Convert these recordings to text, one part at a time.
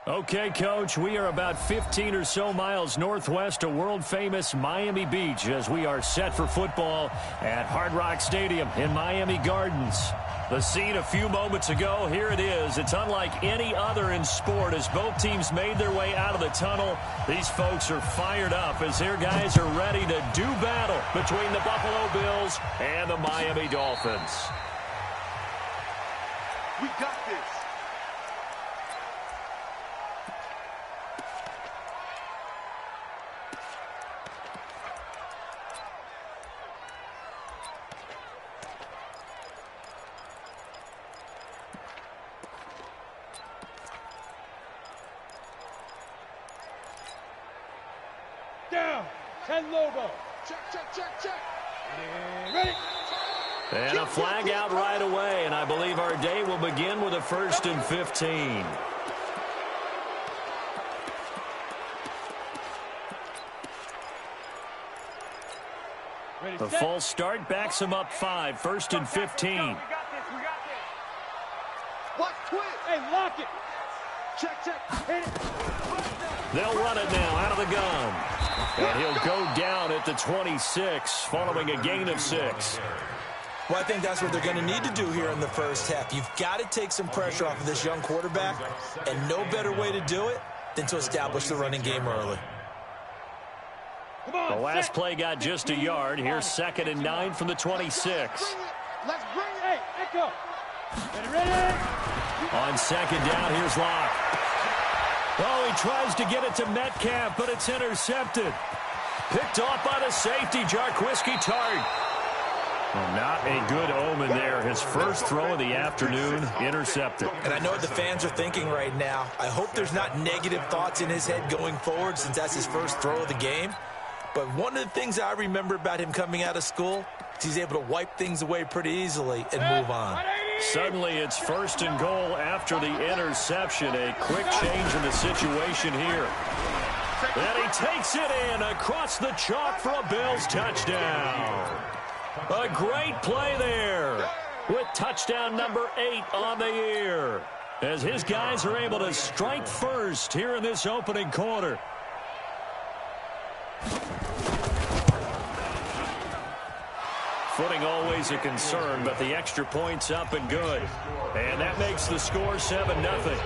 Okay, Coach, we are about 15 or so miles northwest of world-famous Miami Beach as we are set for football at Hard Rock Stadium in Miami Gardens. The scene a few moments ago, here it is. It's unlike any other in sport as both teams made their way out of the tunnel. These folks are fired up as their guys are ready to do battle between the Buffalo Bills and the Miami Dolphins. We got this. Down. 10 Lobo. Check, check, check, check. Ready. And a flag out right away, and I believe our day will begin with a 1st and 15. The false start backs him up 5, 1st and 15. We got this, we got this. What? Twist. Hey, lock it. Check, check. Hit it. They'll run it now out of the gun. And he'll go down at the 26 following a gain of 6. Well, I think that's what they're going to need to do here in the first half. You've got to take some pressure off of this young quarterback, and no better way to do it than to establish the running game early. The last play got just a yard. Here's 2nd and 9 from the 26. Let's bring it. Hey, Echo. Ready? On 2nd down, here's Locke. Oh, he tries to get it to Metcalf, but it's intercepted. Picked off by the safety, Jarquiski Tart. Well, not a good omen there. His first throw of the afternoon, intercepted. And I know what the fans are thinking right now. I hope there's not negative thoughts in his head going forward since that's his first throw of the game. But one of the things I remember about him coming out of school is he's able to wipe things away pretty easily and move on. Suddenly it's 1st and goal after the interception. A quick change in the situation here. And he takes it in across the chalk for a Bills touchdown. A great play there with touchdown number 8 on the year as his guys are able to strike first here in this opening quarter. Footing always a concern, but the extra point's up and good. And that makes the score 7-0.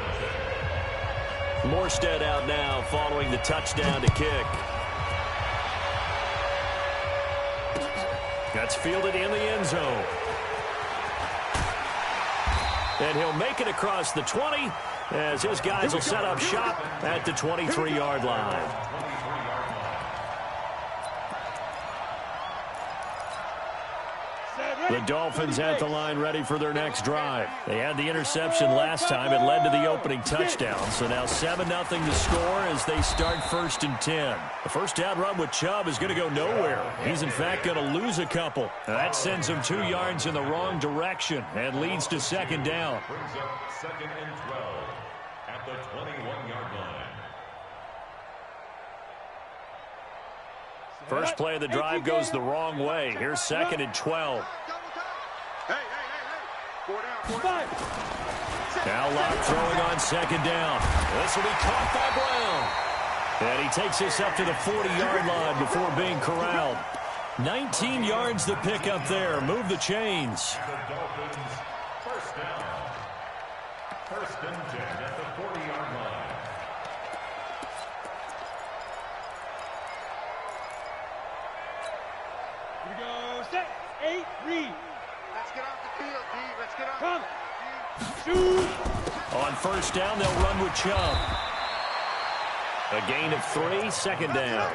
Morstead out now following the touchdown to kick. That's fielded in the end zone. And he'll make it across the 20 as his guys will set up shop at the 23-yard line. The Dolphins at the line ready for their next drive. They had the interception last time. It led to the opening touchdown. So now 7-0 to score as they start 1st and 10. The first down run with Chubb is going to go nowhere. He's, in fact, going to lose a couple. Now that sends him 2 yards in the wrong direction and leads to 2nd down. Brings up 2nd and 12 at the 21-yard line. First play of the drive goes the wrong way. Here's 2nd and 12. Now Locke throwing on 2nd down. This will be caught by Brown. And he takes this up to the 40-yard line before being corralled. 19 yards to pick up there. Move the chains. The Dolphins, first down. 1st and 10 at the 40-yard line. Here we go. Set. 8, read. Let's get off the field, D. Let's get off. Come. Shoot. On 1st down, they'll run with Chubb. A gain of 3, 2nd down.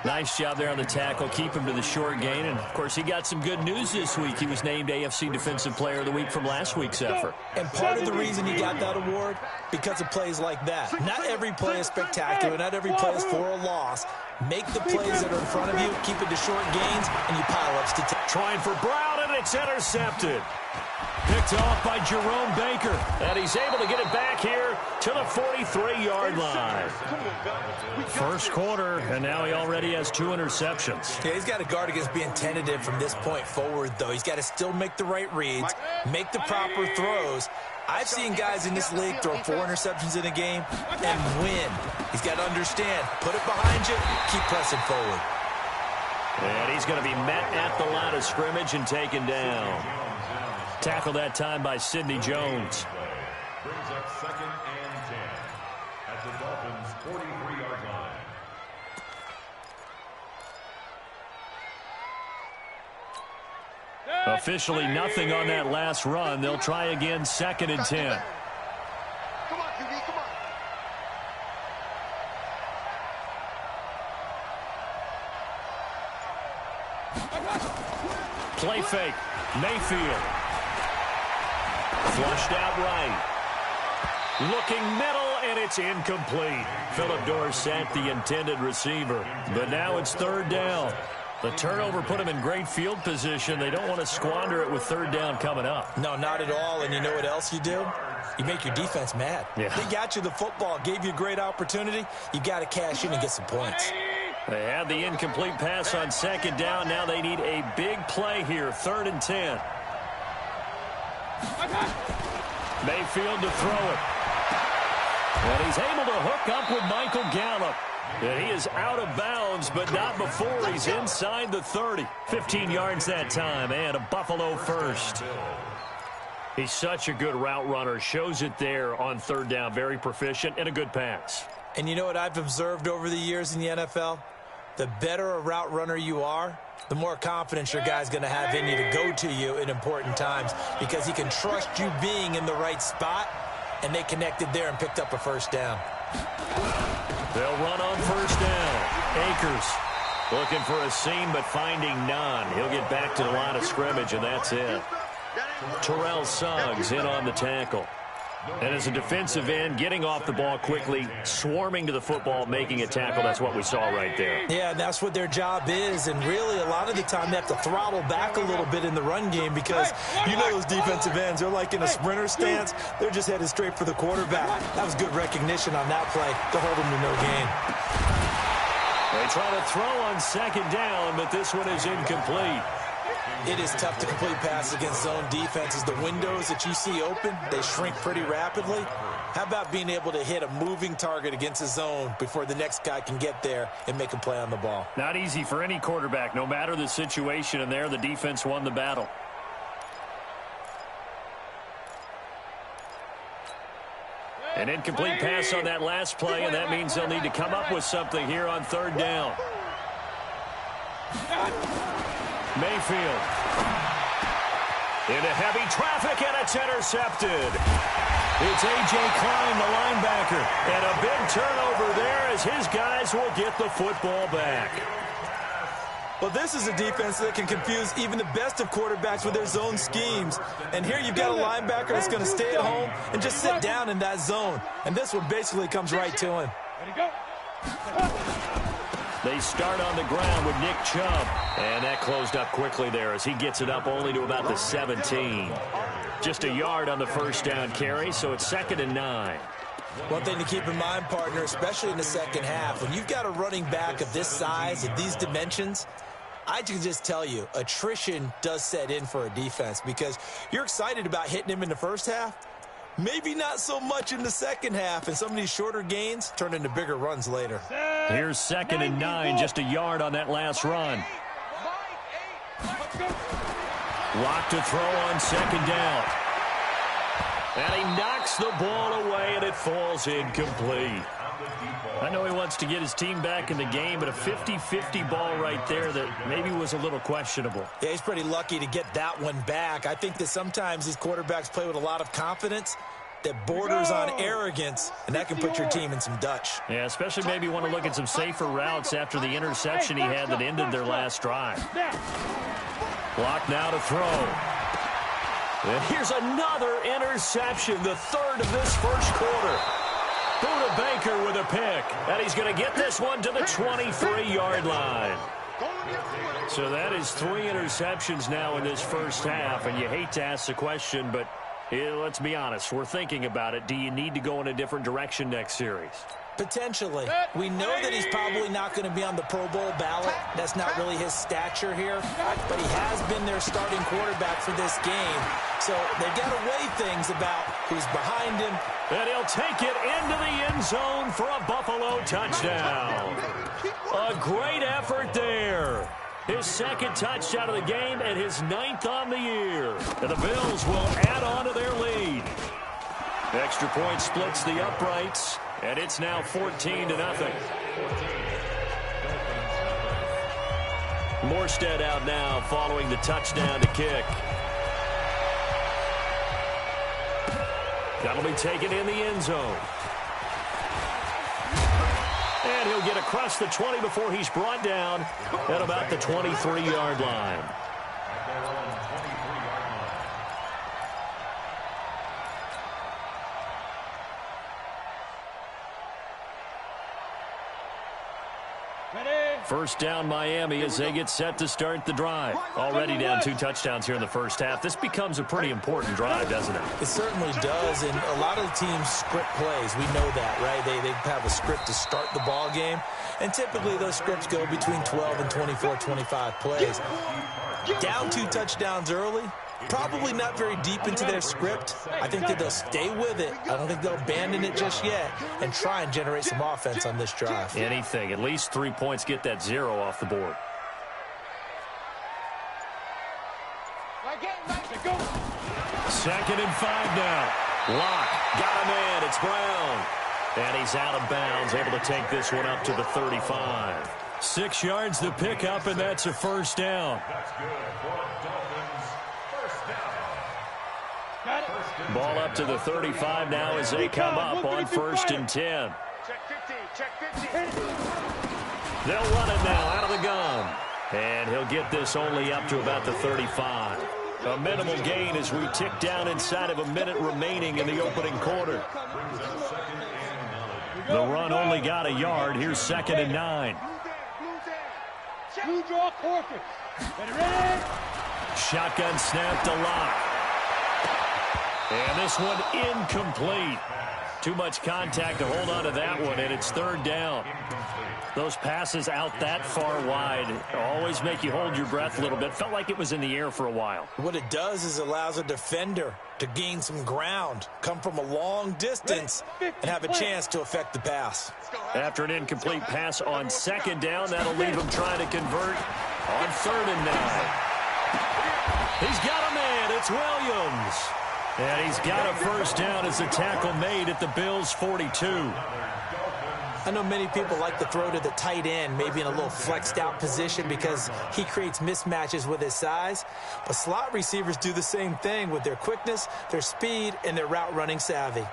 Nice job there on the tackle. Keep him to the short gain. And, of course, he got some good news this week. He was named AFC Defensive Player of the Week from last week's effort. And part of the reason he got that award, because of plays like that. Not every play is spectacular. Not every play is for a loss. Make the plays that are in front of you, keep it to short gains, and you pile up statistics. Trying for Brown, and and it's intercepted. Picked off by Jerome Baker. And he's able to get it back here to the 43-yard line. First quarter, and now he already has 2 interceptions. Yeah, he's got to guard against being tentative from this point forward, though. He's got to still make the right reads, make the proper throws. I've seen guys in this league throw 4 interceptions in a game and win. He's got to understand, put it behind you, keep pressing forward. And he's going to be met at the line of scrimmage and taken down. Tackled that time by Sidney Jones. Brings up 2nd and 10 at the Dolphins' 43-yard line. Officially nothing on that last run. They'll try again, 2nd and 10. Come on, QB, come on. Play fake. Mayfield. Flushed out right. Looking middle, and it's incomplete. Philip Dorsett, the intended receiver. But now it's 3rd down. The turnover put him in great field position. They don't want to squander it with 3rd down coming up. No, not at all. And you know what else you do? You make your defense mad. Yeah. They got you the football, gave you a great opportunity. You got to cash in and get some points. They had the incomplete pass on 2nd down. Now they need a big play here, 3rd and 10. Mayfield to throw it. And he's able to hook up with Michael Gallup. And he is out of bounds, but not before he's inside the 30. 15 yards that time, and a Buffalo first. He's such a good route runner. Shows it there on 3rd down. Very proficient and a good pass. And you know what I've observed over the years in the NFL? The better a route runner you are, the more confidence your guy's going to have in you to go to you in important times because he can trust you being in the right spot, and they connected there and picked up a 1st down. They'll run on 1st down. Akers looking for a seam but finding none. He'll get back to the line of scrimmage, and that's it. Terrell Suggs in on the tackle. And as a defensive end, getting off the ball quickly, swarming to the football, making a tackle, that's what we saw right there. Yeah, and that's what their job is. And really, a lot of the time, they have to throttle back a little bit in the run game because you know those defensive ends, they're like in a sprinter stance. They're just headed straight for the quarterback. That was good recognition on that play to hold them to no gain. They try to throw on 2nd down, but this one is incomplete. It is tough to complete passes against zone defenses. The windows that you see open, they shrink pretty rapidly. How about being able to hit a moving target against a zone before the next guy can get there and make a play on the ball? Not easy for any quarterback. No matter the situation in there, the defense won the battle. An incomplete pass on that last play, and that means they'll need to come up with something here on 3rd down. Mayfield into heavy traffic, and it's intercepted. It's A.J. Klein, the linebacker, and a big turnover there as his guys will get the football back. Well, this is a defense that can confuse even the best of quarterbacks with their zone schemes. And here you've got a linebacker that's going to stay at home and just sit down in that zone. And this one basically comes right to him. They start on the ground with Nick Chubb. And that closed up quickly there as he gets it up only to about the 17. Just a yard on the 1st down carry, so it's 2nd and 9. One thing to keep in mind, partner, especially in the second half, when you've got a running back of this size, of these dimensions, I can just tell you, attrition does set in for a defense because you're excited about hitting him in the first half. Maybe not so much in the second half, and some of these shorter gains turn into bigger runs later. Here's 2nd and 9, just a yard on that last run. Lock to throw on 2nd down. And he knocks the ball away, and it falls incomplete. I know he wants to get his team back in the game, but a 50-50 ball right there that maybe was a little questionable. Yeah, he's pretty lucky to get that one back. I think that sometimes these quarterbacks play with a lot of confidence that borders on arrogance, and that can put your team in some Dutch. Yeah, especially maybe want to look at some safer routes after the interception he had that ended their last drive. Block now to throw. And here's another interception, the 3rd of this first quarter. Buda Baker with a pick, and he's going to get this one to the 23-yard line. So that is 3 interceptions now in this first half, and you hate to ask the question, but let's be honest. We're thinking about it. Do you need to go in a different direction next series? Potentially. We know that he's probably not going to be on the Pro Bowl ballot. That's not really his stature here, but he has been their starting quarterback for this game. So they've got to weigh things about who's behind him. And he'll take it into the end zone for a Buffalo touchdown. A great effort there. His second touchdown of the game and his 9th on the year. And the Bills will add on to their lead. The extra point splits the uprights, and it's now 14-0. Morstead out now following the touchdown to kick. That'll be taken in the end zone. And he'll get across the 20 before he's brought down at about the 23-yard line. First down Miami as they get set to start the drive. Already down 2 touchdowns here in the first half. This becomes a pretty important drive, doesn't it? It certainly does, and a lot of the teams script plays. We know that, right? They have a script to start the ball game, and typically those scripts go between 12 and 24, 25 plays. Down 2 touchdowns early, probably not very deep into their script. I think that they'll stay with it. I don't think they'll abandon it just yet and try and generate some offense on this drive. Anything. At least 3 points, get that 0 off the board. Second and 5 now. Lock. Got a man. It's Brown. And he's out of bounds. Able to take this one up to the 35. 6 yards to pick up, and that's a first down. That's good for Dolphins. First down. Ball up to the 35 now as they come up on 1st and 10. Check 15, check 15. They'll run it now out of the gun. And he'll get this only up to about the 35. A minimal gain as we tick down inside of a minute remaining in the opening quarter. The run only got a yard. Here's 2nd and 9. Blue draw quarter. Ready? Shotgun snap to Lock. And this one incomplete. Too much contact to hold on to that one, and it's 3rd down. Those passes out that far wide always make you hold your breath a little bit. Felt like it was in the air for a while. What it does is allows a defender to gain some ground, come from a long distance, and have a chance to affect the pass. After an incomplete pass on 2nd down, that'll leave him trying to convert on 3rd and 9. He's got a man. It's Williams. And he's got a first down as a tackle made at the Bills' 42. I know many people like to throw to the tight end, maybe in a little flexed out position because he creates mismatches with his size. But slot receivers do the same thing with their quickness, their speed, and their route running savvy.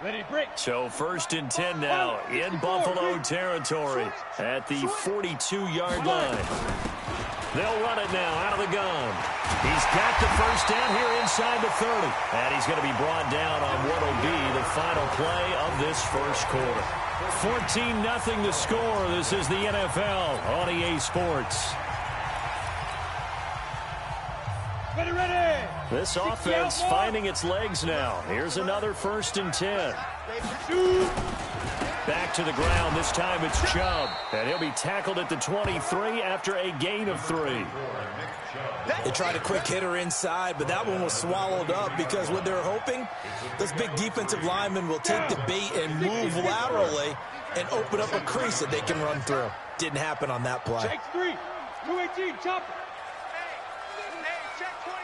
Ready, break. So 1st and 10 now in Buffalo territory at the 42-yard line. They'll run it now out of the gun. He's got the first down here inside the 30. And he's going to be brought down on what will be the final play of this first quarter. 14-0 the score. This is the NFL on EA Sports. Ready. This offense finding its legs now. Here's another 1st and 10. Back to the ground. This time it's Chubb. And he'll be tackled at the 23 after a gain of 3. They tried a quick hitter inside, but that one was swallowed up because what they're hoping, those big defensive linemen will take the bait and move laterally and open up a crease that they can run through. Didn't happen on that play. Check 3. 218, chopper. Check 24,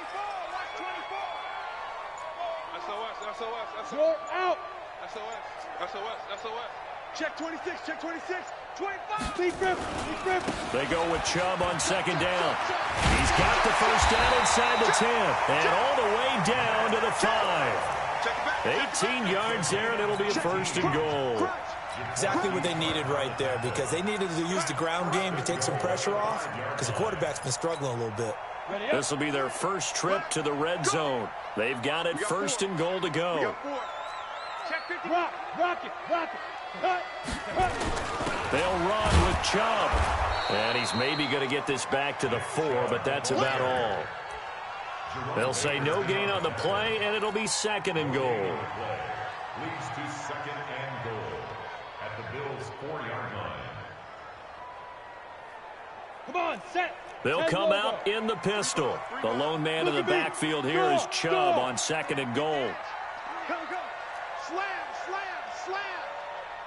watch 24. SOS. You're out. SOS. Check 26, check 26. 25. Deep rip. They go with Chubb on 2nd down. He's got the first down inside the 10. And all the way down to the 5. 18 yards there, and it'll be a 1st and goal. Exactly what they needed right there because they needed to use the ground game to take some pressure off because the quarterback's been struggling a little bit. This will be their first trip to the red zone. They've got it 1st and goal to go. Rock it. They'll run with Chubb. And he's maybe going to get this back to the 4, but that's about all. They'll say no gain on the play, and it'll be 2nd and goal. Leads to 2nd and goal at the Bills' 4-yard line. Come on, set. They'll come out in the pistol. The lone man in the backfield here is Chubb on 2nd and goal. Go, go. Slam, slam, slam.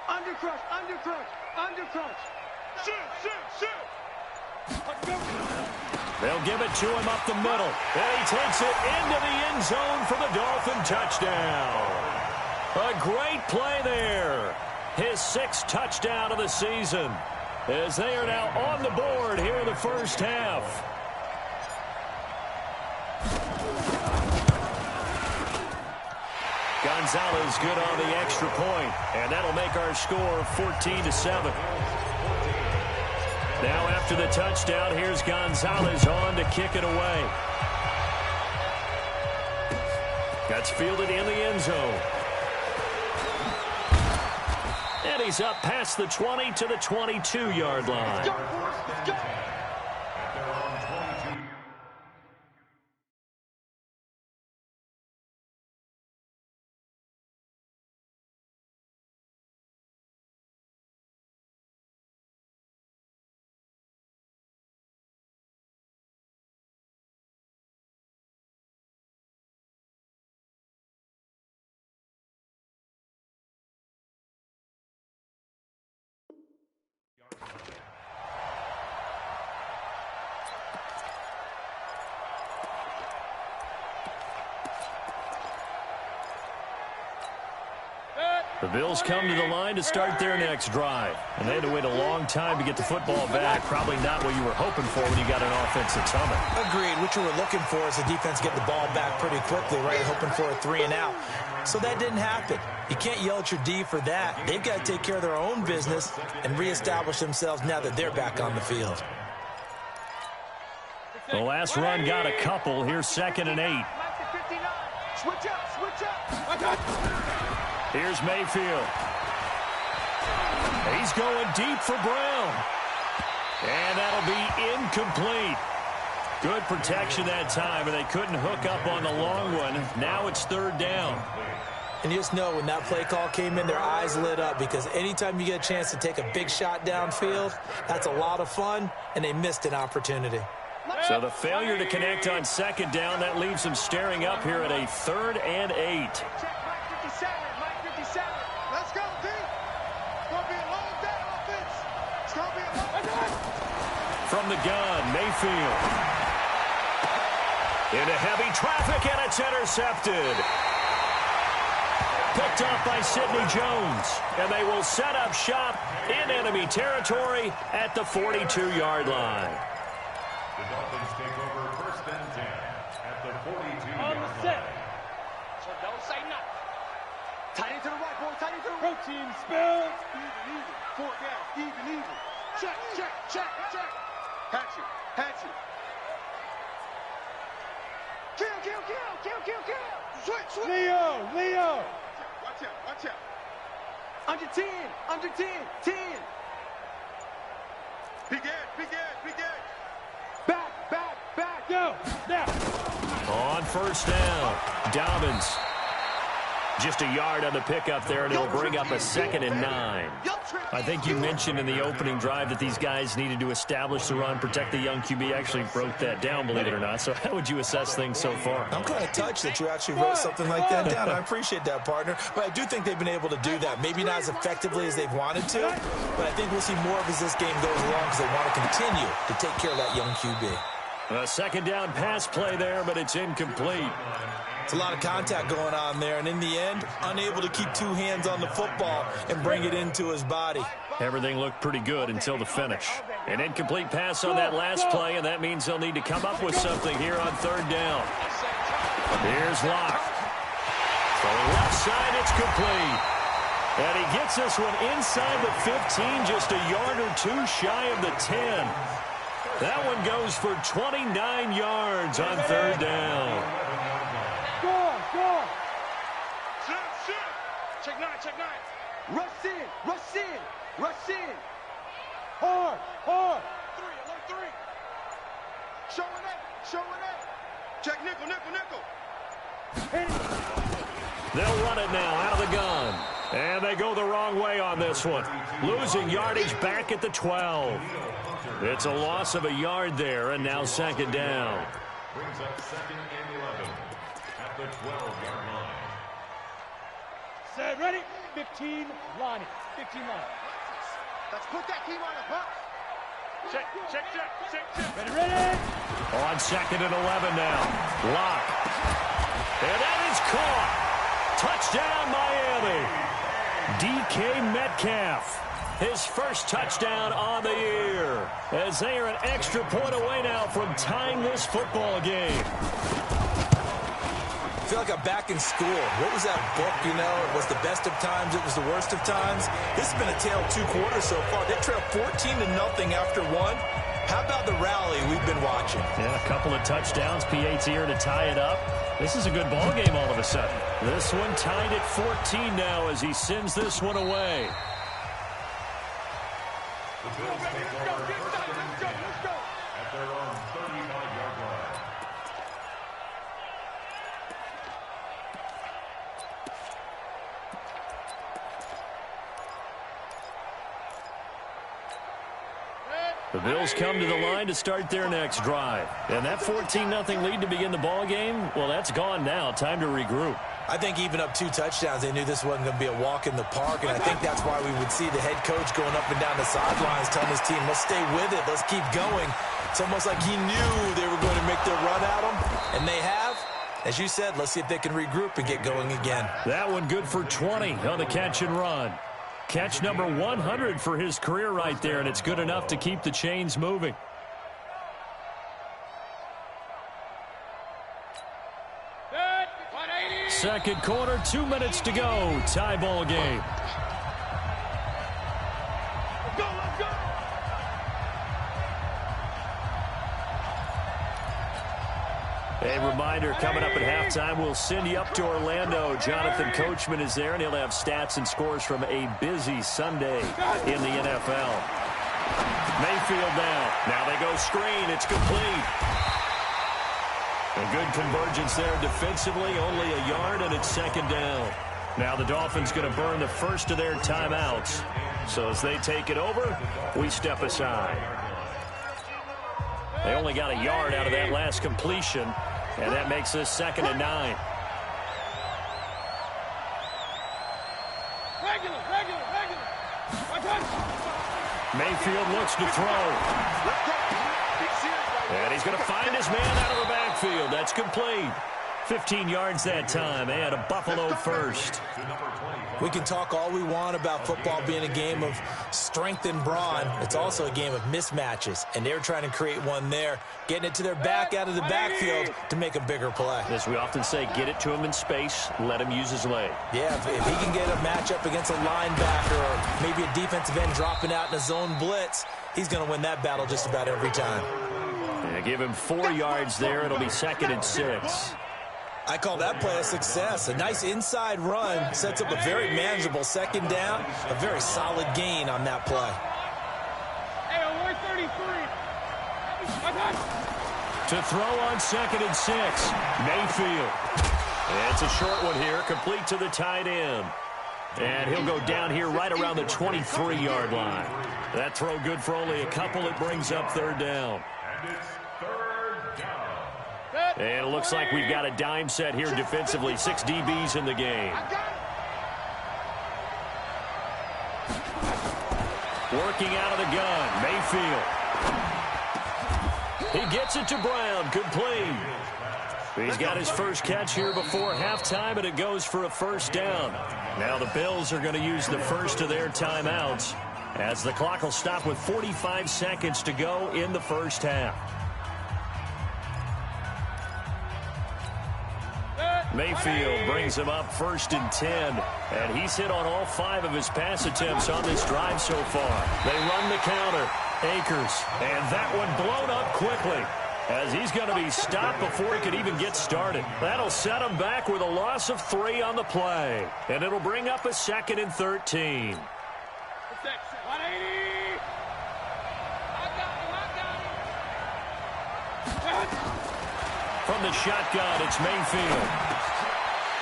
Undercrush, undercrush, undercrush. Shoot, shoot, shoot. Let's go. They'll give it to him up the middle. And he takes it into the end zone for the Dolphin touchdown. A great play there. His 6th touchdown of the season, as they are now on the board here in the first half. Gonzalez good on the extra point, and that'll make our score 14-7. Now after the touchdown, here's Gonzalez on to kick it away. That's fielded in the end zone. And he's up past the 20 to the 22-yard line. Go, boys, go. The Bills come to the line to start their next drive. And they had to wait a long time to get the football back. Probably not what you were hoping for when you got an offensive summit. Agreed. What you were looking for is the defense get the ball back pretty quickly, right? Hoping for a 3 and out. So that didn't happen. You can't yell at your D for that. They've got to take care of their own business and reestablish themselves now that they're back on the field. The last run got a couple. Here's 2nd and 8. Switch up, switch up. Here's Mayfield. He's going deep for Brown. And that'll be incomplete. Good protection that time, and they couldn't hook up on the long one. Now it's 3rd down. And you just know when that play call came in, their eyes lit up, because anytime you get a chance to take a big shot downfield, that's a lot of fun, and they missed an opportunity. So the failure to connect on 2nd down, that leaves them staring up here at a 3rd and 8. Check Mike 57, Mike 57. Let's go, D. It's going to be a long day offense. It's going to be a long day. From the gun, Mayfield. Into heavy traffic, and it's intercepted. Picked off by Sidney Jones. And they will set up shop in enemy territory at the 42-yard line. The Dolphins take over 1st and 10 at the 42-yard line. So don't say nothing. Tight end to the right, boy. Tight end to the right. Protein spill. Even. 4 down. Even. Check. Hatchet. Kill. Switch. Leo. Watch out. Under 10. 10. Big edge. Back. Go. Now. On 1st down, Dobbins. Just a yard on the pickup there, and it'll bring up a 2nd and 9. I think you mentioned in the opening drive that these guys needed to establish the run, protect the young QB. Actually broke that down, believe it or not. So how would you assess things so far? I'm kind of touched that you actually wrote something like that down. I appreciate that, partner. But I do think they've been able to do that. Maybe not as effectively as they've wanted to, but I think we'll see more of as this game goes along because they want to continue to take care of that young QB. A 2nd down pass play there, but it's incomplete. It's a lot of contact going on there, and in the end, unable to keep 2 hands on the football and bring it into his body. Everything looked pretty good until the finish. An incomplete pass on that last play, and that means they'll need to come up with something here on 3rd down. Here's Locke. From the left side, it's complete. And he gets this one inside the 15, just a yard or 2 shy of the 10. That one goes for 29 yards on 3rd down. Go. Shoot. Check 9. Rush in. Hard. Three, alert three. Showing eight. Check nickel. They'll run it now out of the gun. And they go the wrong way on this one. Losing yardage back at the 12. It's a loss of a yard there, and now second down. Brings up 2nd and 11 at the 12-yard line. Set, ready? 15, Lonnie. Let's put that team on the box. Check. Ready. On 2nd and 11 now. Lock. And that is caught. Touchdown, Miami. DK Metcalf. His first touchdown on the year. As they are an extra point away now from tying this football game. I feel like I'm back in school. What was that book, you know? It was the best of times. It was the worst of times. This has been a tale of 2 quarters so far. They trailed 14-0 after 1. How about the rally we've been watching? Yeah, a couple of touchdowns. P8's here to tie it up. This is a good ball game all of a sudden. This one tied at 14 now as he sends this one away. The Bills take over 1st and 10 at their own 35-yard line. The Bills come to the line to start their next drive. And that 14-0 lead to begin the ball game, well, that's gone now. Time to regroup. I think even up 2 touchdowns, they knew this wasn't going to be a walk in the park, and I think that's why we would see the head coach going up and down the sidelines telling his team, let's stay with it, let's keep going. It's almost like he knew they were going to make their run at him, and they have. As you said, let's see if they can regroup and get going again. That one good for 20 on the catch and run. Catch number 100 for his career right there, and it's good enough to keep the chains moving. Second quarter, 2 minutes to go. Tie ball game. Let's go. A reminder, coming up at halftime, we'll send you up to Orlando. Jonathan Coachman is there, and he'll have stats and scores from a busy Sunday in the NFL. Mayfield now. Now they go screen. It's complete. A good convergence there defensively, only a yard, and it's second down. Now the Dolphins going to burn the first of their timeouts. So as they take it over, we step aside. They only got a yard out of that last completion, and that makes this 2nd and 9. Regular. Mayfield looks to throw. And he's going to find his man out of the backfield. That's complete. 15 yards that time, and a Buffalo first. We can talk all we want about football being a game of strength and brawn. It's also a game of mismatches, and they're trying to create one there, getting it to their back out of the backfield to make a bigger play. As we often say, get it to him in space, let him use his leg. Yeah, if he can get a matchup against a linebacker or maybe a defensive end dropping out in a zone blitz, he's going to win that battle just about every time. Yeah, give him 4 yards there. It'll be 2nd and 6. I call that play a success. A nice inside run sets up a very manageable second down. A very solid gain on that play. Hey, 133. To throw on 2nd and 6. Mayfield. It's a short one here, complete to the tight end. And he'll go down here right around the 23-yard line. That throw good for only a couple. It brings up 3rd down. And it's 3rd down. And it looks like we've got a dime set here defensively. 6 DBs in the game. Working out of the gun, Mayfield. He gets it to Brown, complete. He's got his first catch here before halftime, and it goes for a first down. Now the Bills are going to use the first of their timeouts, as the clock will stop with 45 seconds to go in the first half. Mayfield brings him up 1st and 10, and he's hit on all 5 of his pass attempts on this drive so far. They run the counter. Akers, and that one blown up quickly, as he's going to be stopped before he could even get started. That'll set him back with a loss of 3 on the play, and it'll bring up a 2nd and 13. From the shotgun, it's Mayfield.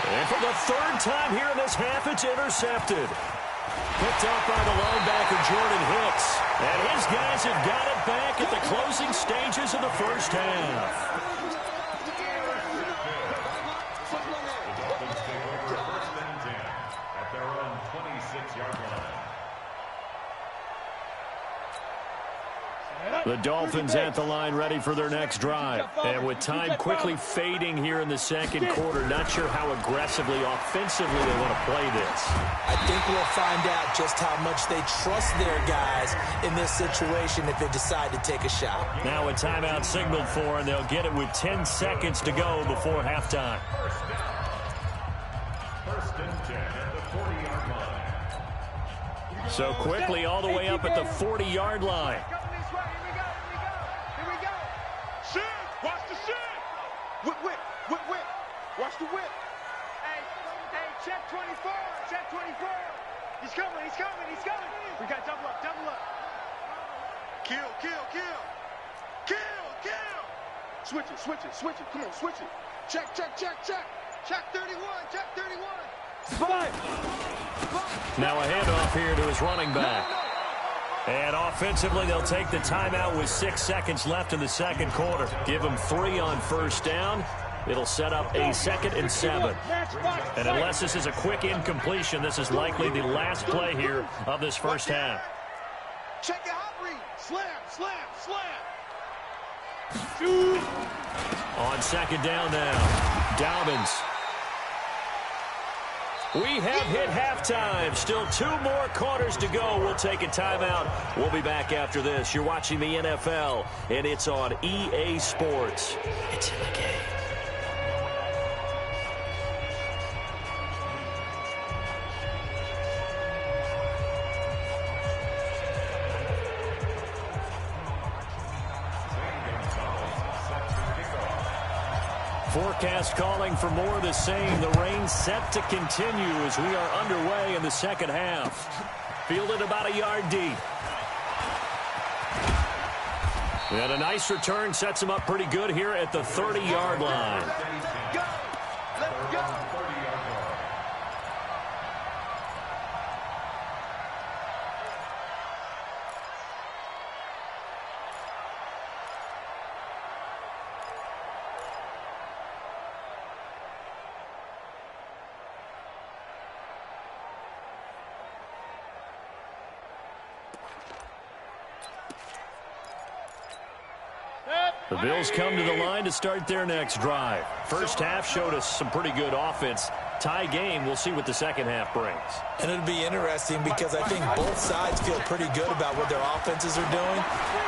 And for the third time here in this half, it's intercepted. Picked up by the linebacker, Jordan Hicks. And his guys have got it back at the closing stages of the first half. At their own 26-yard line. The Dolphins at the line ready for their next drive. And with time quickly fading here in the second quarter, not sure how aggressively, offensively they want to play this. I think we'll find out just how much they trust their guys in this situation if they decide to take a shot. Now a timeout signaled for, and they'll get it with 10 seconds to go before halftime. First and 10 at the 40-yard line. So quickly all the way up at the 40-yard line. Watch the shit! Whip. Watch the whip. Hey, check 24. Check 24. He's coming. We got double up. Kill. Switch it. Come on, switch it. Check. Check 31. Now a handoff here to his running back. And offensively, they'll take the timeout with 6 seconds left in the second quarter. Give them 3 on first down. It'll set up a 2nd and 7. And unless this is a quick incompletion, this is likely the last play here of this first half. Check your hot read. Slam. On second down now, Dobbins. We have hit halftime. Still 2 more quarters to go. We'll take a timeout. We'll be back after this. You're watching the NFL, and it's on EA Sports. It's in the game. Forecast calling for more of the same. The rain set to continue as we are underway in the second half. Fielded about a yard deep. And a nice return sets him up pretty good here at the 30-yard line. Let's go. The Bills come to the line to start their next drive. First half showed us some pretty good offense. Tie game, we'll see what the second half brings. And it'll be interesting because I think both sides feel pretty good about what their offenses are doing.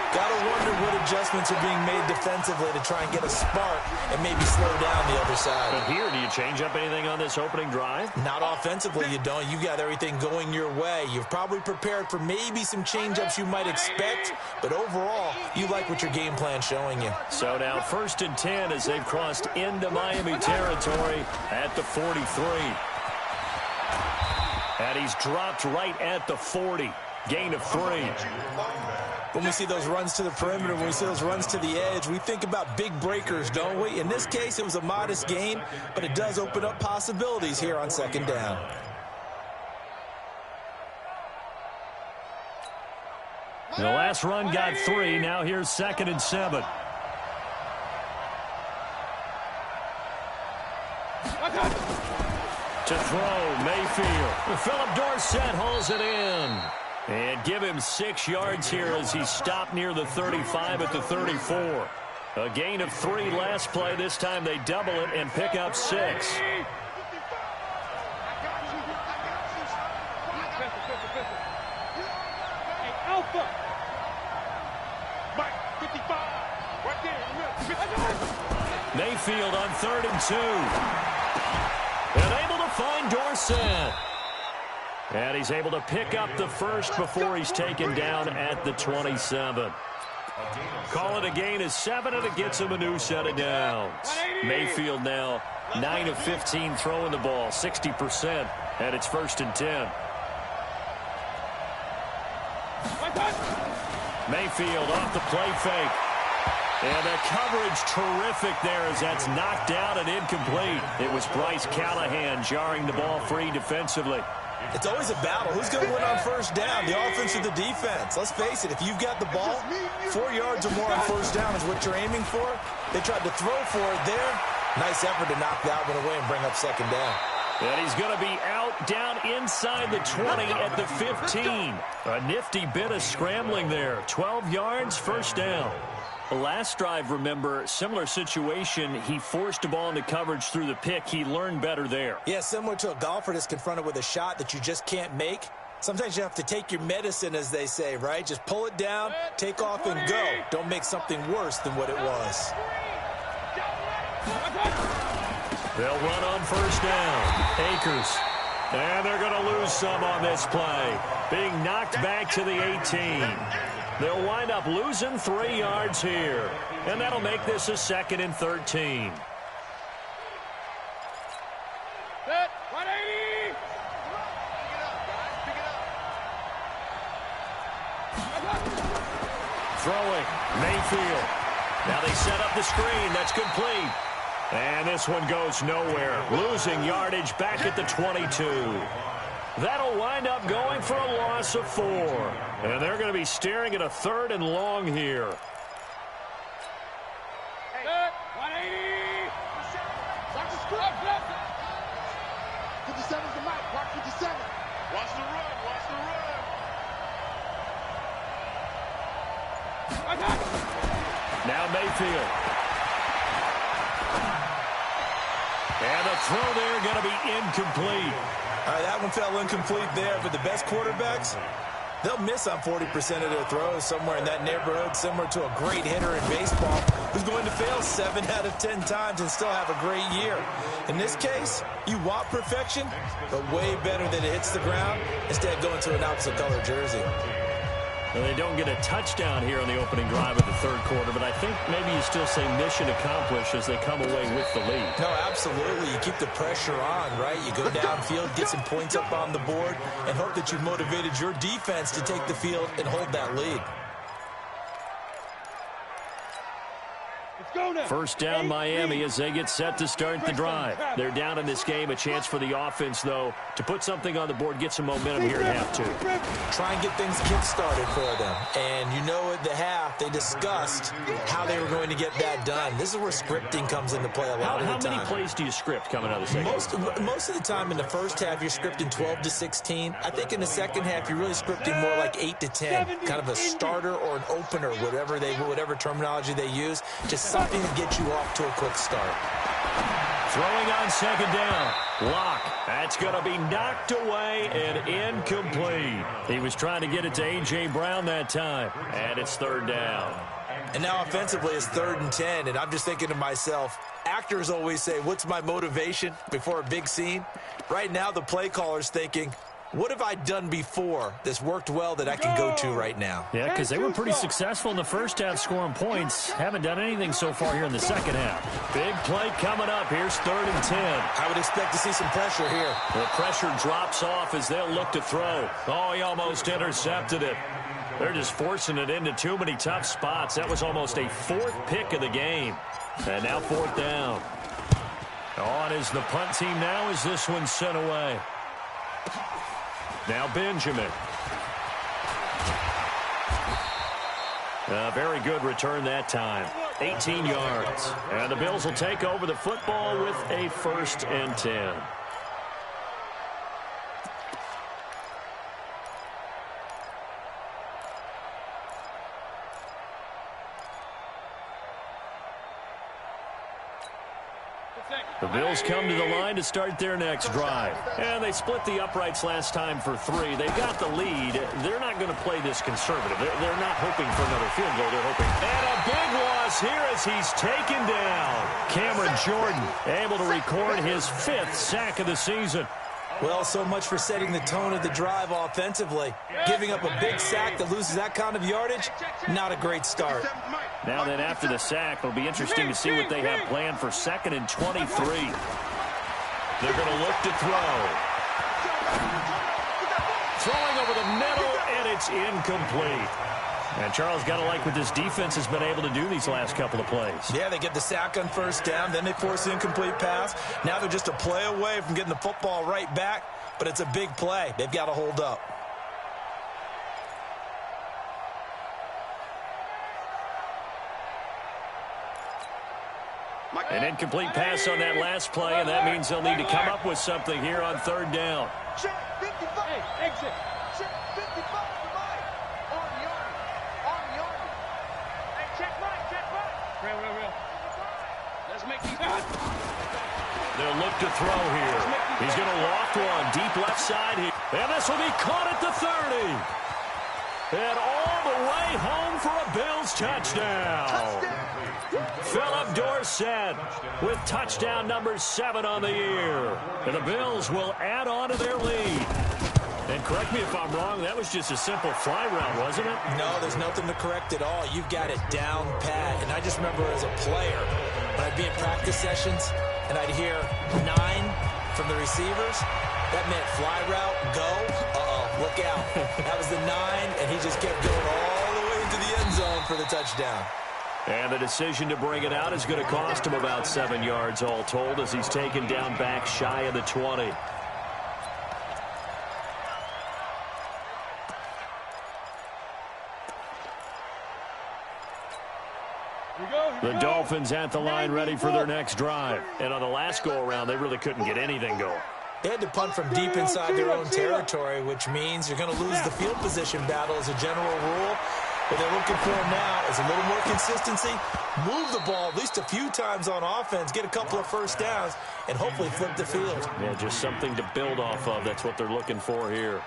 Got to wonder what adjustments are being made defensively to try and get a spark and maybe slow down the other side. But here, do you change up anything on this opening drive? Not offensively, you don't. You got everything going your way. You've probably prepared for maybe some change-ups you might expect, but overall, you like what your game plan's showing you. So now 1st and 10 as they've crossed into Miami territory at the 43. And he's dropped right at the 40. Gain of 3. When we see those runs to the perimeter, when we see those runs to the edge, we think about big breakers, don't we? In this case, it was a modest gain, but it does open up possibilities here on second down. The last run got 3. Now here's 2nd and 7. To throw, Mayfield. Philip Dorsett hauls it in. And give him 6 yards here as he stopped near the 35 at the 34. A gain of 3 last play. This time they double it and pick up 6. Alpha. Mike, 55. Right there. Mayfield on 3rd and 2. And able to find Dorsett. And he's able to pick up the first before he's taken down at the 27. Call it a gain of 7, and it gets him a new set of downs. Mayfield now 9 of 15 throwing the ball, 60%, and it's 1st and 10. Mayfield off the play fake. And the coverage terrific there as that's knocked down and incomplete. It was Bryce Callahan jarring the ball free defensively. It's always a battle. Who's going to win on first down, the offense or the defense? Let's face it, if you've got the ball, 4 yards or more on first down is what you're aiming for. They tried to throw for it there. Nice effort to knock that one away and bring up second down. And he's going to be out down inside the 20 at the 15. A nifty bit of scrambling there. 12 yards, first down. The last drive, remember, similar situation. He forced the ball into coverage through the pick. He learned better there. Yeah, similar to a golfer that's confronted with a shot that you just can't make. Sometimes you have to take your medicine, as they say, right? Just pull it down, take off, and go. Don't make something worse than what it was. They'll run on first down. Akers. And they're going to lose some on this play. Being knocked back to the 18. They'll wind up losing 3 yards here. And that'll make this a 2nd and 13. Set, 180. Throwing. Mayfield. Now they set up the screen. That's complete. And this one goes nowhere. Losing yardage back at the 22. That'll wind up going for a loss of 4. And they're going to be staring at a 3rd and long here. Set, 180. Watch the scrub. 57's the mic. Watch 57. Watch the run. Watch the run. Now Mayfield. And the throw there going to be incomplete. All right, that one fell incomplete there, but the best quarterbacks, they'll miss on 40% of their throws somewhere in that neighborhood, similar to a great hitter in baseball who's going to fail 7 out of 10 times and still have a great year. In this case, you want perfection, but way better than it hits the ground, instead going to an opposite color jersey. Well, they don't get a touchdown here on the opening drive of the 3rd quarter, but I think maybe you still say mission accomplished as they come away with the lead. No, absolutely. You keep the pressure on, right? You go downfield, get some points up on the board, and hope that you've motivated your defense to take the field and hold that lead. First down Miami as they get set to start the drive. They're down in this game. A chance for the offense, though, to put something on the board, get some momentum here at half 2. Try and get things kick-started for them. And you know at the half, they discussed how they were going to get that done. This is where scripting comes into play a lot of the time. How many plays do you script coming out of the second? Most of the time in the first half, you're scripting 12 to 16. I think in the second half, you're really scripting more like 8 to 10. Kind of a starter or an opener, whatever terminology they use. Just something to get you off to a quick start. Throwing on second down. Lock. That's going to be knocked away and incomplete. He was trying to get it to A.J. Brown that time. And it's 3rd down. And now offensively it's 3rd and 10. And I'm just thinking to myself, actors always say, what's my motivation before a big scene? Right now the play caller's thinking, what have I done before that's worked well that I can go to right now? Yeah, because they were pretty successful in the first half scoring points. Haven't done anything so far here in the second half. Big play coming up. Here's 3rd and 10. I would expect to see some pressure here. The pressure drops off as they'll look to throw. Oh, he almost intercepted it. They're just forcing it into too many tough spots. That was almost a 4th pick of the game. And now 4th down. On is the punt team now as this one's sent away. Now Benjamin. A very good return that time. 18 yards. And the Bills will take over the football with a 1st and 10. The Bills come to the line to start their next drive. And they split the uprights last time for 3. They've got the lead. They're not going to play this conservative. They're not hoping for another field goal. They're hoping. And a big loss here as he's taken down. Cameron Jordan able to record his 5th sack of the season. Well, so much for setting the tone of the drive offensively. Giving up a big sack that loses that kind of yardage, not a great start. Now then, after the sack, it'll be interesting to see what they have planned for 2nd and 23. They're going to look to throw. Throwing over the middle, and it's incomplete. And Charles, got to like what this defense has been able to do these last couple of plays. Yeah, they get the sack on first down, then they force the incomplete pass. Now they're just a play away from getting the football right back, but it's a big play. They've got to hold up. An incomplete pass on that last play, and that means they'll need to come up with something here on third down. Check 55. Hey, exit. Check 55 to Mike. Army. Hey, check right. Real. Let's make these good. They'll look to throw here. He's going to loft one deep left side here. And this will be caught at the 30. And all the way home for a Bills touchdown. Philip Dorsett with touchdown number 7 on the year. And the Bills will add on to their lead. And correct me if I'm wrong, that was just a simple fly route, wasn't it? No, there's nothing to correct at all. You've got it down pat. And I just remember as a player, when I'd be in practice sessions and I'd hear 9 from the receivers, that meant fly route, go, look out. That was the 9, and he just kept going all the way into the end zone for the touchdown. And the decision to bring it out is going to cost him about 7 yards all told as he's taken down back shy of the 20. The Dolphins at the line ready for their next drive. And on the last go-around, they really couldn't get anything going. They had to punt from deep inside their own territory, which means you're going to lose the field position battle as a general rule. What they're looking for now is a little more consistency, move the ball at least a few times on offense, get a couple of first downs, and hopefully flip the field. Yeah, just something to build off of. That's what they're looking for here.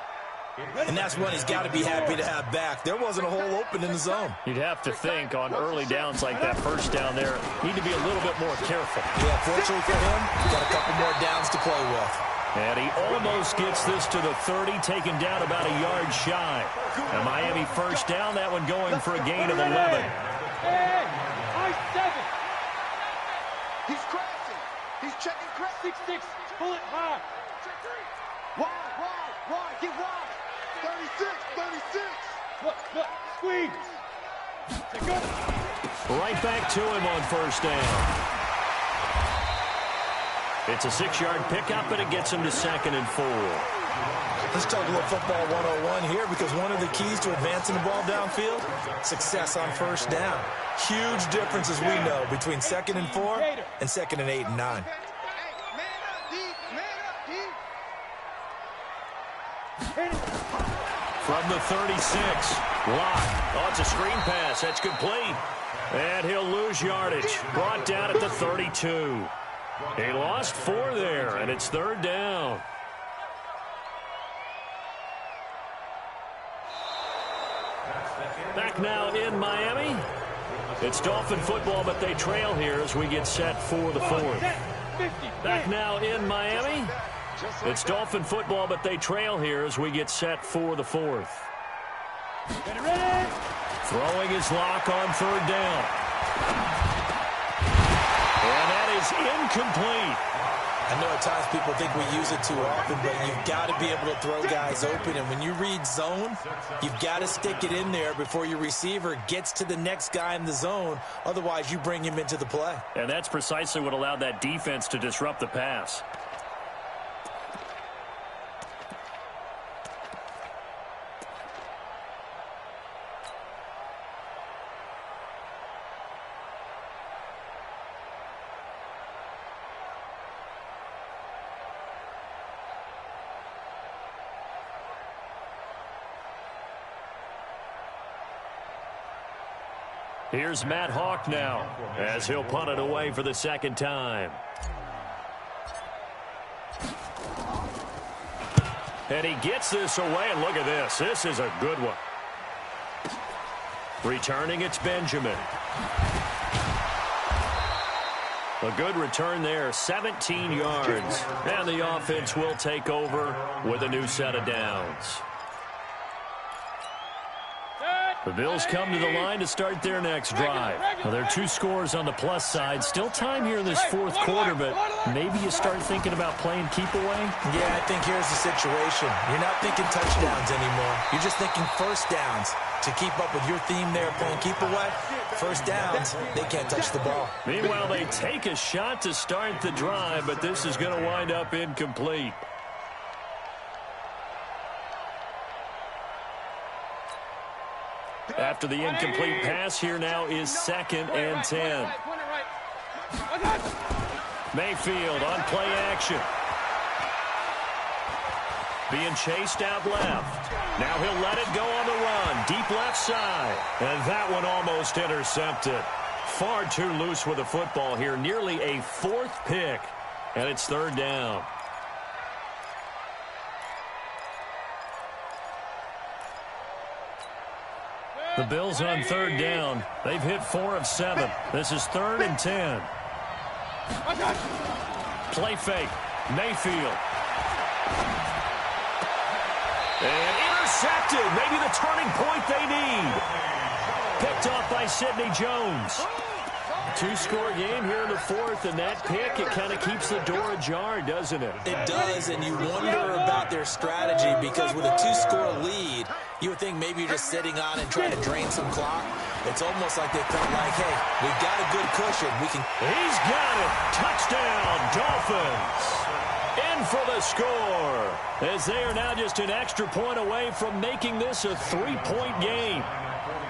And that's one he's got to be happy to have back. There wasn't a hole open in the zone. You'd have to think on early downs like that first down there, need to be a little bit more careful. Yeah, fortunately for him, got a couple more downs to play with. And he almost gets this to the 30, taken down about a yard shy. A Miami first down, that one going for a gain of 11. Hey, I-7. He's crashing. He's checking crash. 6-6. Pull it high. Wide. Get wide. 36. Look. Squeeze. Right back to him on first down. It's a 6-yard pickup, and it gets him to 2nd and 4. Let's talk a little football 101 here, because one of the keys to advancing the ball downfield, success on first down. Huge difference, as we know, between 2nd and 4 and 2nd and 8 and 9. From the 36, Locke. Oh, it's a screen pass. That's complete. And he'll lose yardage. Brought down at the 32. He lost 4 there, and it's 3rd down. Back now in Miami. It's Dolphin football, but they trail here as we get set for the 4th. Back now in Miami. It's Dolphin football, but they trail here as we get set for the 4th. Throwing his Lock on 3rd down. And that is incomplete. I know at times people think we use it too often, but you've got to be able to throw guys open. And when you read zone, you've got to stick it in there before your receiver gets to the next guy in the zone. Otherwise, you bring him into the play. And that's precisely what allowed that defense to disrupt the pass. Here's Matt Hawk now as he'll punt it away for the 2nd time. And he gets this away, and look at this. This is a good one. Returning, it's Benjamin. A good return there, 17 yards. And the offense will take over with a new set of downs. Set. The Bills come to the line to start their next drive. Well, there are 2 scores on the plus side. Still time here in this fourth quarter, but maybe you start thinking about playing keep away? Yeah, I think here's the situation. You're not thinking touchdowns anymore. You're just thinking first downs. To keep up with your theme there, playing keep away, first downs, they can't touch the ball. Meanwhile, they take a shot to start the drive, but this is going to wind up incomplete. After the incomplete pass, here now is 2nd and 10. Mayfield on play action. Being chased out left. Now he'll let it go on the run. Deep left side. And that one almost intercepted. Far too loose with the football here. Nearly a 4th pick. And it's 3rd down. The Bills on 3rd down. They've hit 4 of 7. This is 3rd and 10. Play fake. Mayfield. And intercepted. Maybe the turning point they need. Picked off by Sidney Jones. 2-score game here in the 4th, and that pick, it kind of keeps the door ajar, doesn't it? It does, and you wonder about their strategy because with a 2-score lead, you would think maybe you're just sitting on and trying to drain some clock. It's almost like they felt like, hey, we've got a good cushion. He's got it. Touchdown, Dolphins. In for the score, as they are now just an extra point away from making this a 3-point game.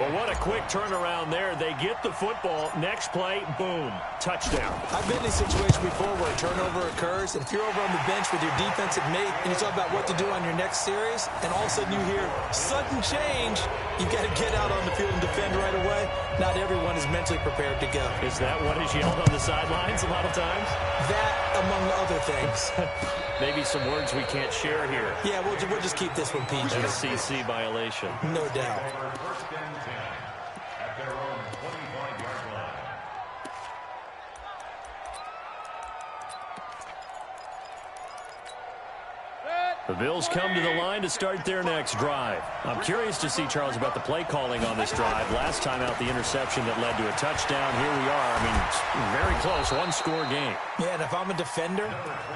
Well, what a quick turnaround there. They get the football. Next play, boom, touchdown. I've been in a situation before where a turnover occurs, and if you're over on the bench with your defensive mate and you talk about what to do on your next series, and all of a sudden you hear sudden change, you've got to get out on the field and defend right away. Not everyone is mentally prepared to go. Is that what is yelled on the sidelines a lot of times? That, among other things. Maybe some words we can't share here. Yeah, we'll just keep this one PG. FCC violation. No doubt. First and 10 at their own 25-yard line. The Bills come to the line to start their next drive. I'm curious to see, Charles, about the play calling on this drive. Last time out, the interception that led to a touchdown. Here we are. I mean, it's very close, 1-score game. Yeah, and if I'm a defender,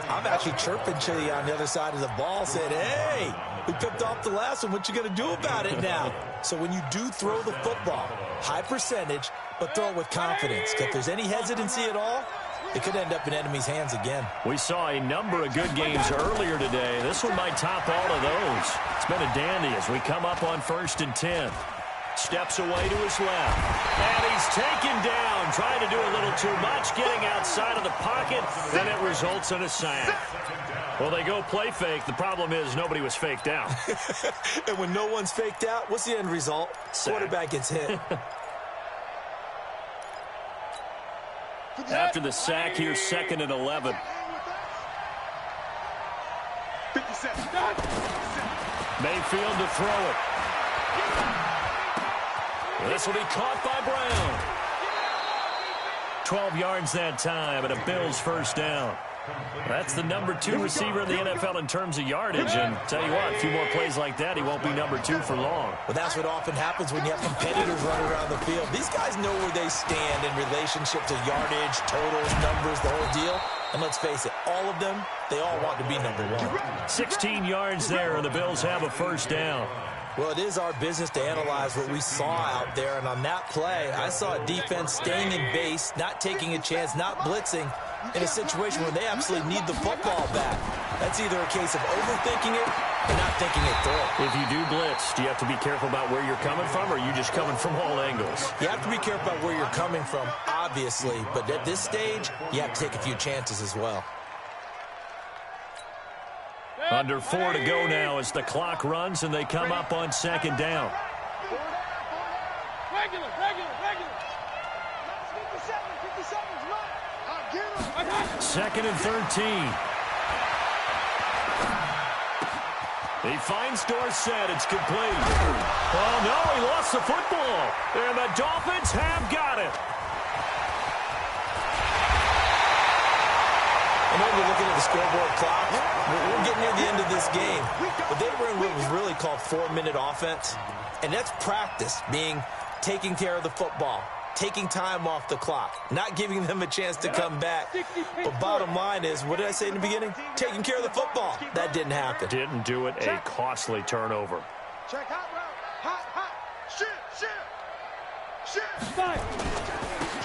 I'm actually chirping to you on the other side of the ball, saying, hey, we picked off the last one. What you going to do about it now? So when you do throw the football, high percentage, but throw it with confidence. If there's any hesitancy at all, it could end up in enemy's hands again. We saw a number of good games earlier today. This one might top all of those. It's been a dandy as we come up on 1st and 10. Steps away to his left. And he's taken down, trying to do a little too much, getting outside of the pocket, and it results in a sack. Well, they go play fake. The problem is nobody was faked out. And when no one's faked out, what's the end result? Sack. Quarterback gets hit. After the sack, here's 2nd and 11. 57. Mayfield to throw it. This will be caught by Brown. 12 yards that time, and a Bills first down. That's the number 2 receiver in the NFL in terms of yardage, and tell you what, a few more plays like that, he won't be number 2 for long. Well, that's what often happens when you have competitors running around the field. These guys know where they stand in relationship to yardage, totals, numbers, the whole deal. And let's face it, all of them, they all want to be number 1. 16 yards there, and the Bills have a first down. Well, it is our business to analyze what we saw out there. And on that play, I saw a defense staying in base, not taking a chance, not blitzing, in a situation where they absolutely need the football back. That's either a case of overthinking it or not thinking it through. If you do blitz, do you have to be careful about where you're coming from, or are you just coming from all angles? You have to be careful about where you're coming from, obviously. But at this stage, you have to take a few chances as well. Under 4 to go now as the clock runs and they come up on 2nd down. Regular. 57's right. Get him. 2nd and 13. He finds Dorsett. It's complete. Oh, no, he lost the football. And the Dolphins have got it. I know we're looking at the scoreboard clock. We're getting near the end of this game. But they were in what was really called 4-minute offense. And that's practice, being taking care of the football, taking time off the clock, not giving them a chance to come back. But bottom line is, what did I say in the beginning? Taking care of the football. That didn't happen. Didn't do it. A costly turnover. Check hot route. Hot. Shit.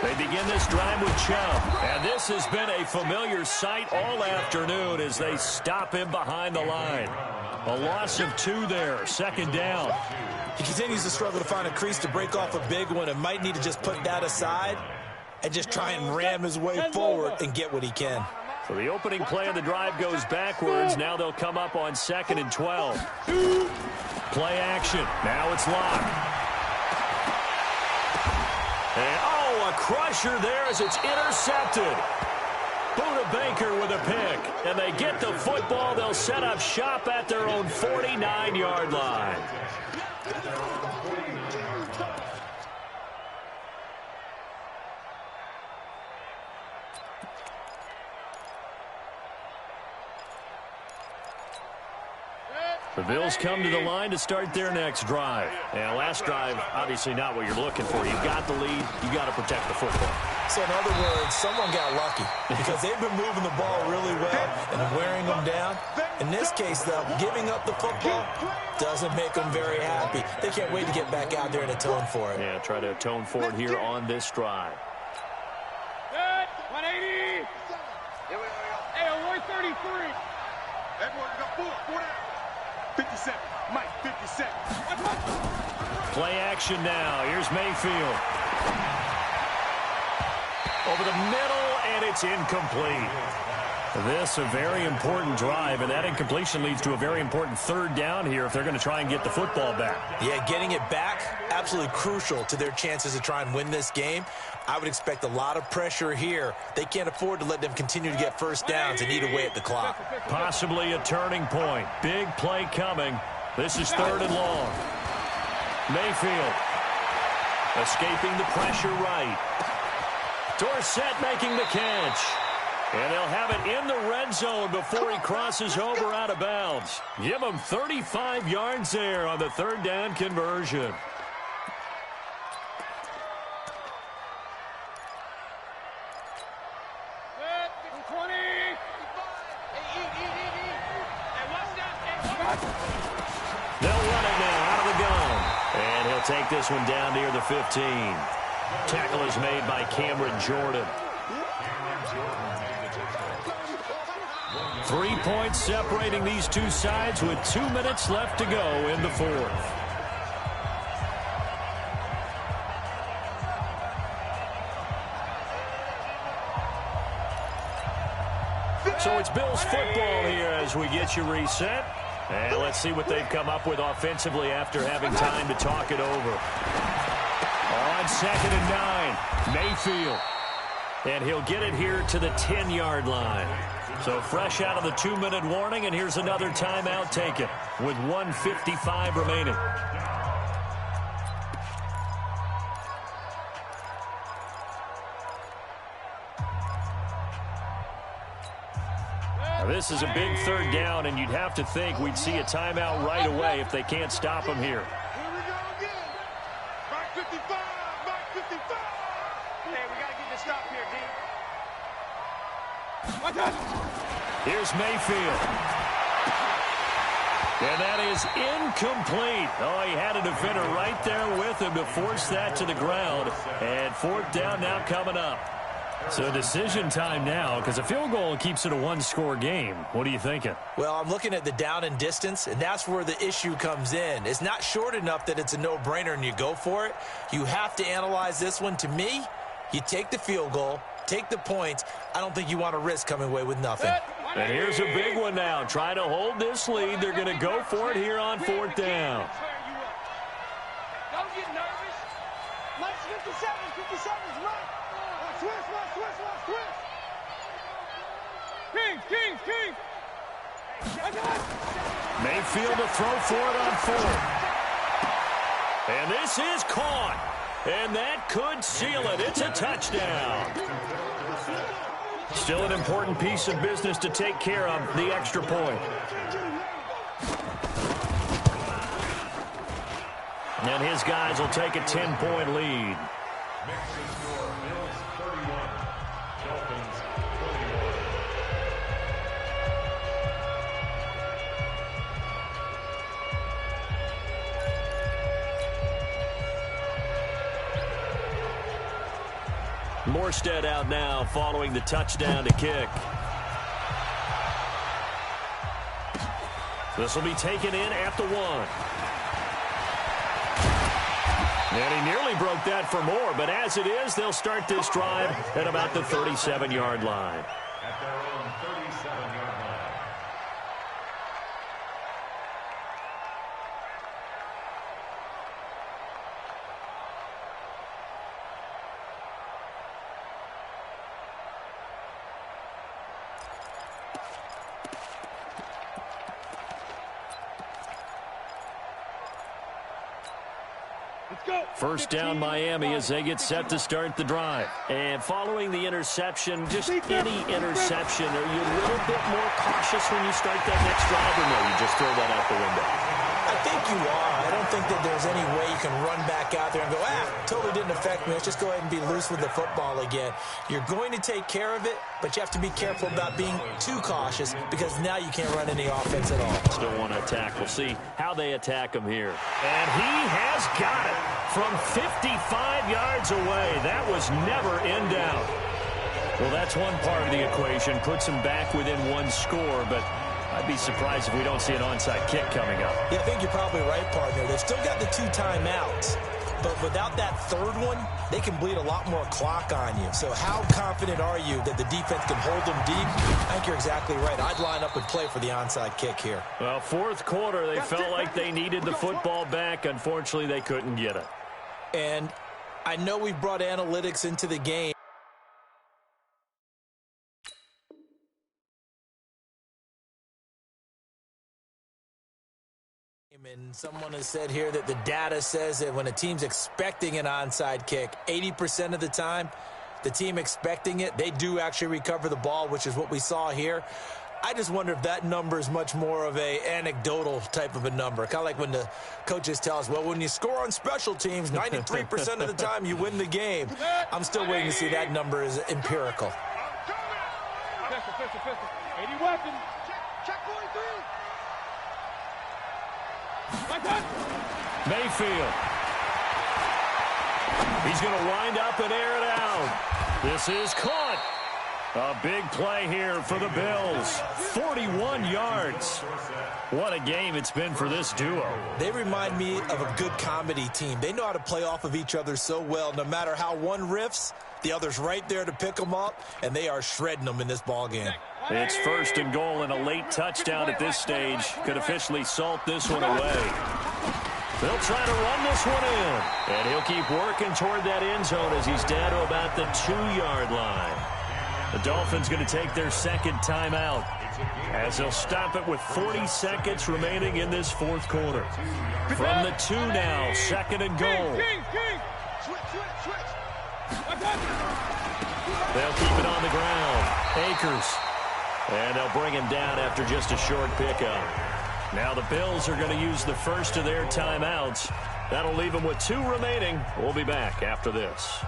They begin this drive with Chubb. And this has been a familiar sight all afternoon as they stop him behind the line. A loss of 2 there. Second down. He continues to struggle to find a crease to break off a big one and might need to just put that aside and just try and ram his way forward and get what he can. So the opening play of the drive goes backwards. Now they'll come up on 2nd and 12. Play action. Now it's locked. And, a crusher there as it's intercepted. Buda Baker with a pick. And they get the football. They'll set up shop at their own 49-yard line. The Bills come to the line to start their next drive. And last drive, obviously not what you're looking for. You've got the lead. You've got to protect the football. So in other words, someone got lucky because they've been moving the ball really well and wearing them down. In this case, though, giving up the football doesn't make them very happy. They can't wait to get back out there and atone for it. Yeah, try to atone for it here on this drive. 180. Hey, 133. Everyone got 4 down. 57. Mike, 57. Play action now. Here's Mayfield. Over the middle, and it's incomplete. This a very important drive, and that incompletion leads to a very important 3rd down here if they're going to try and get the football back. Yeah, getting it back, absolutely crucial to their chances to try and win this game. I would expect a lot of pressure here. They can't afford to let them continue to get first downs and eat away at the clock. Possibly a turning point. Big play coming. This is 3rd and long. Mayfield escaping the pressure right. Dorsett making the catch. And they'll have it in the red zone before he crosses over out of bounds. Give him 35 yards there on the 3rd down conversion. They'll run it now out of the gun. And he'll take this one down near the 15. Tackle is made by Cameron Jordan. 3 points separating these two sides with 2 minutes left to go in the 4th. So it's Bills football here as we get you reset. And let's see what they've come up with offensively after having time to talk it over. On 2nd and 9, Mayfield. And he'll get it here to the 10-yard line. So fresh out of the 2-minute warning, and here's another timeout taken with 1:55 remaining. Now, this is a big 3rd down, and you'd have to think we'd see a timeout right away if they can't stop him here. Here we go again. Mike 55. Mike 55. Hey, we got to get this stop here, D. Watch out. Here's Mayfield. And that is incomplete. Oh, he had a defender right there with him to force that to the ground. And 4th down now coming up. So decision time now, because a field goal keeps it a 1-score game. What are you thinking? Well, I'm looking at the down and distance, and that's where the issue comes in. It's not short enough that it's a no-brainer and you go for it. You have to analyze this one. To me, you take the field goal, take the points. I don't think you want to risk coming away with nothing. And here's a big one now. Trying to hold this lead. They're going to go for it here on 4th down. Don't get nervous. Mike's 57. 57's right. Twist. King. Mayfield to throw for it on 4th. And this is caught. And that could seal it. It's a touchdown. Still an important piece of business to take care of, the extra point. And his guys will take a 10-point lead. Mixing score, Bills 31, Dolphins 41. Morstead out now following the touchdown to kick. This will be taken in at the 1. And he nearly broke that for more, but as it is, they'll start this drive at about the 37-yard line. at their own 37-yard line. First down Miami as they get set to start the drive. And following the interception, just any interception, are you a little bit more cautious when you start that next drive, or no, you just throw that out the window? I think you are. I don't think that there's any way you can run back out there and go, totally didn't affect me. Let's just go ahead and be loose with the football again. You're going to take care of it, but you have to be careful about being too cautious because now you can't run any offense at all. Still want to attack. We'll see how they attack him here. And he has got it from 55 yards away. That was never in doubt. Well, that's one part of the equation. Puts him back within one score, but I'd be surprised if we don't see an onside kick coming up. Yeah, I think you're probably right, partner. They've still got the 2 timeouts, but without that third one, they can bleed a lot more clock on you. So how confident are you that the defense can hold them deep? I think you're exactly right. I'd line up and play for the onside kick here. Well, fourth quarter, they felt like they needed the football back. Unfortunately, they couldn't get it. And I know we've brought analytics into the game. And someone has said here that the data says that when a team's expecting an onside kick, 80% of the time, the team expecting it, they do actually recover the ball, which is what we saw here. I just wonder if that number is much more of a anecdotal type of a number. Kind of like when the coaches tell us, well, when you score on special teams, 93% of the time you win the game. I'm still waiting to see that number is empirical. Pistol. 80 weapons. Check 43. Mayfield. He's going to wind up and air it out. This is caught. A big play here for the Bills. 41 yards. What a game it's been for this duo. They remind me of a good comedy team. They know how to play off of each other so well. No matter how one riffs, the other's right there to pick them up, and they are shredding them in this ball game. It's first and goal and a late touchdown at this stage. Could officially salt this one away. They'll try to run this one in. And he'll keep working toward that end zone as he's down to about the 2-yard line. The Dolphins going to take their second timeout as they'll stop it with 40 seconds remaining in this fourth quarter. From the 2 now, second and goal. Switch. They'll keep it on the ground. Akers. And they'll bring him down after just a short pickup. Now the Bills are going to use the first of their timeouts. That'll leave them with 2 remaining. We'll be back after this.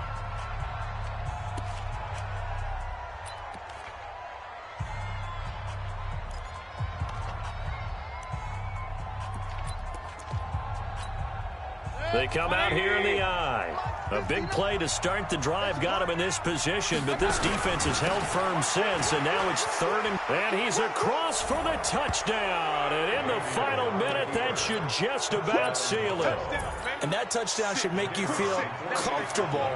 They come out here in the eye. A big play to start the drive got him in this position, but this defense has held firm since, and now it's third and he's across for the touchdown. And in the final minute, that should just about seal it. And that touchdown should make you feel comfortable.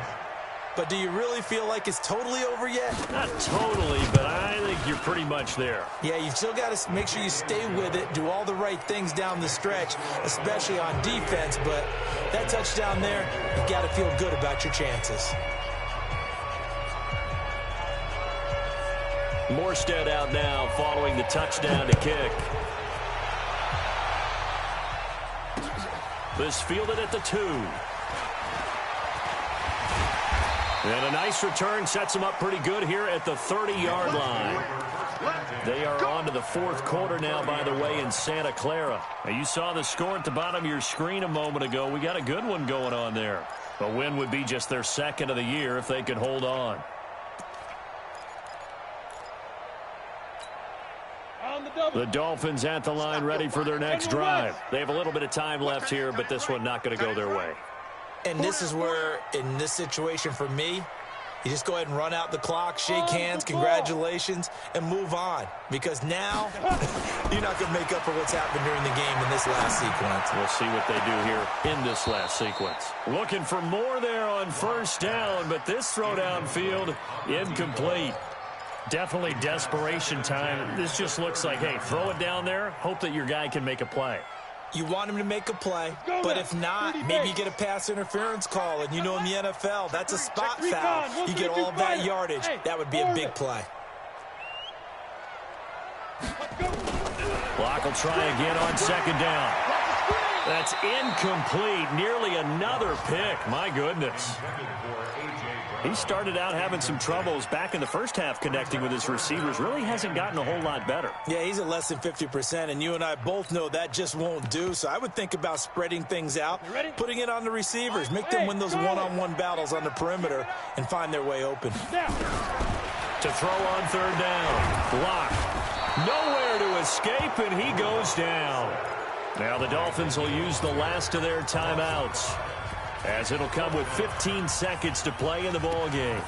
But do you really feel like it's totally over yet? Not totally, but I think you're pretty much there. Yeah, you've still got to make sure you stay with it, do all the right things down the stretch, especially on defense. But that touchdown there, you've got to feel good about your chances. Morstead out now following the touchdown to kick. This fielded at the 2. And a nice return sets them up pretty good here at the 30-yard line. They are on to the fourth quarter now, by the way, in Santa Clara. Now, you saw the score at the bottom of your screen a moment ago. We got a good one going on there. A win would be just their second of the year if they could hold on. The Dolphins at the line ready for their next drive. They have a little bit of time left here, but this one not going to go their way. And this is where, in this situation for me, you just go ahead and run out the clock, shake hands, congratulations, and move on. Because now, you're not going to make up for what's happened during the game in this last sequence. We'll see what they do here in this last sequence. Looking for more there on first down, but this throw downfield, incomplete. Definitely desperation time. This just looks like, hey, throw it down there, hope that your guy can make a play. You want him to make a play, but if not, maybe you get a pass interference call, and you know in the NFL, that's a spot foul. You get all that yardage. That would be a big play. Block will try again on second down. That's incomplete. Nearly another pick. My goodness. He started out having some troubles back in the first half connecting with his receivers. Really hasn't gotten a whole lot better. Yeah, he's at less than 50%, and you and I both know that just won't do. So I would think about spreading things out, putting it on the receivers, make them win those one-on-one battles on the perimeter and find their way open. To throw on third down. Block. Nowhere to escape, and he goes down. Now the Dolphins will use the last of their timeouts, as it'll come with 15 seconds to play in the ball game.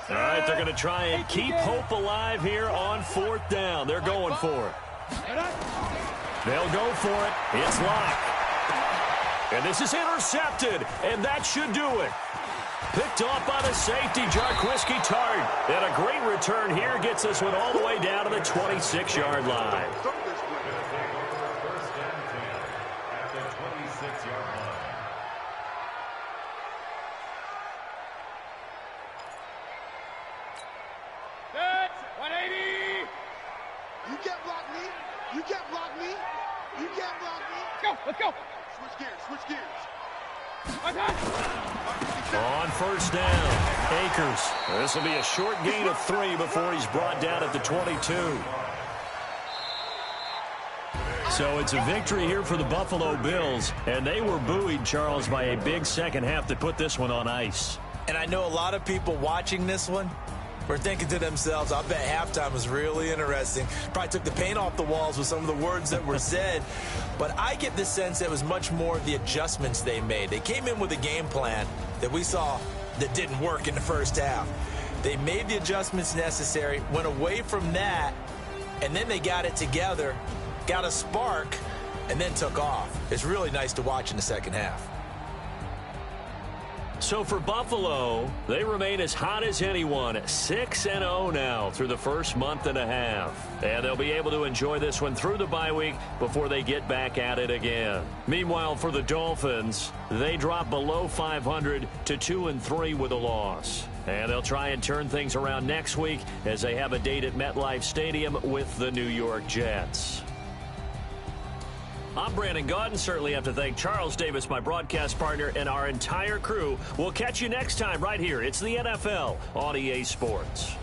All right, they're going to try and keep hope alive here on fourth down. They're going for it. They'll go for it. It's locked. And this is intercepted, and that should do it. Picked off by the safety, Jarquiski Tart. And a great return here gets this one all the way down to the 26-yard line. That's 180. You can't block me. You can't block me. You can't block me. Let's go. Switch gears. Switch gears. On first down, Akers. This will be a short gain of 3 before he's brought down at the 22. So it's a victory here for the Buffalo Bills, and they were buoyed, Charles, by a big second half that put this one on ice. And I know a lot of people watching this one were thinking to themselves, I bet halftime was really interesting. Probably took the paint off the walls with some of the words that were said. But I get the sense that it was much more the adjustments they made. They came in with a game plan that we saw that didn't work in the first half. They made the adjustments necessary, went away from that, and then they got it together, got a spark, and then took off. It's really nice to watch in the second half. So for Buffalo, they remain as hot as anyone, 6-0 now through the first month and a half. And they'll be able to enjoy this one through the bye week before they get back at it again. Meanwhile, for the Dolphins, they drop below 500 to 2-3 with a loss. And they'll try and turn things around next week as they have a date at MetLife Stadium with the New York Jets. I'm Brandon Gaudin. Certainly have to thank Charles Davis, my broadcast partner, and our entire crew. We'll catch you next time right here. It's the NFL on EA Sports.